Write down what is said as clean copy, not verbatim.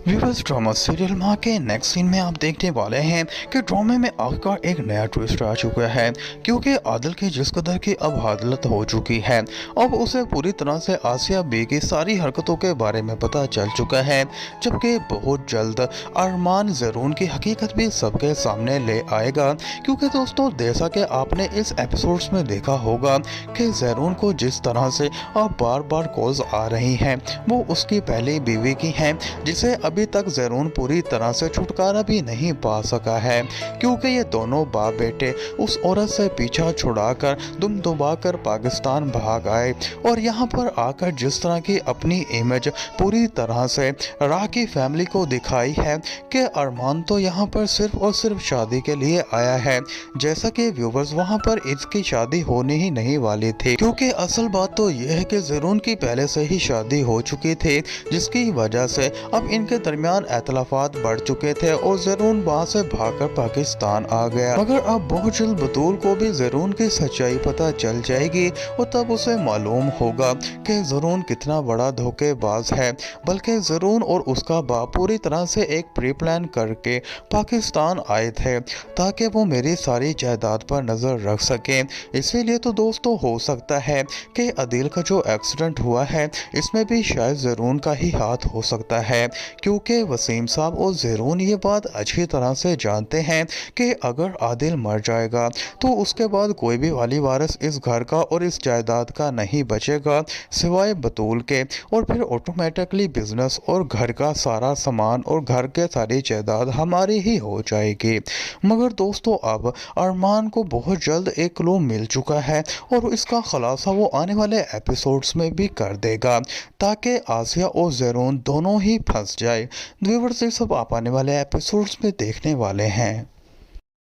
Viewers, drama serial माँ के next scene में आप देखने वाले हैं कि ड्रामे में आखिरकार एक नया ट्विस्ट आ चुका है, क्योंकि आदिल की जिस कदर की अब हालत हो चुकी है, अब उसे पूरी तरह से आसिया बी की सारी हरकतों के बारे में पता चल चुका है। जबकि बहुत जल्द अरमान ज़रून की हकीकत भी सबके सामने ले आएगा, क्योंकि दोस्तों जैसा कि आपने इस एपिसोड्स में देखा होगा कि ज़रून को जिस तरह से अब बार बार कॉल्स आ रही हैं वो उसकी पहली बीवी की हैं, जिसे अभी तक ज़रून पूरी तरह से छुटकारा भी नहीं पा सका है, क्योंकि ये दोनों बाप बेटे उस औरत से पीछा छुड़ाकर दुम दबाकर पाकिस्तान भाग आए और यहाँ पर आकर जिस तरह की अपनी इमेज पूरी तरह से राह की फैमिली को दिखाई है कि अरमान तो यहाँ पर सिर्फ और सिर्फ शादी के लिए आया है, जैसा कि व्यूवर्स वहाँ पर इसकी शादी होने ही नहीं वाली थी, क्योंकि असल बात तो यह है कि ज़रून की पहले से ही शादी हो चुकी थी, जिसकी वजह से अब इनके दरमियान एतलाफात बढ़ चुके थे और ज़रून वहाँ से भागकर पाकिस्तान आ गया। मगर अब बहुत जल्द बतूल को भी ज़रून की सच्चाई पता चल जाएगी और तब उसे मालूम होगा कि ज़रून कितना बड़ा धोखेबाज है। बल्कि ज़रून और उसका बाप पूरी तरह से एक प्री प्लान करके पाकिस्तान आए थे ताकि वो मेरी सारी जायदाद पर नज़र रख सके। इसीलिए तो दोस्तों हो सकता है कि आदिल का जो एक्सीडेंट हुआ है इसमें भी शायद ज़रून का ही हाथ हो सकता है, क्योंकि वसीम साहब और ज़रून ये बात अच्छी तरह से जानते हैं कि अगर आदिल मर जाएगा तो उसके बाद कोई भी वाली वारिस इस घर का और इस जायदाद का नहीं बचेगा सिवाय बतूल के, और फिर ऑटोमेटिकली बिजनेस और घर का सारा सामान और घर के सारी जायदाद हमारी ही हो जाएगी। मगर दोस्तों अब अरमान को बहुत जल्द एक क्लू मिल चुका है और इसका खुलासा वो आने वाले एपिसोड्स में भी कर देगा ताकि आसिया और ज़रून दोनों ही फंस जाए। व्यूअर्स, ये सब आप आने वाले एपिसोड्स में देखने वाले हैं।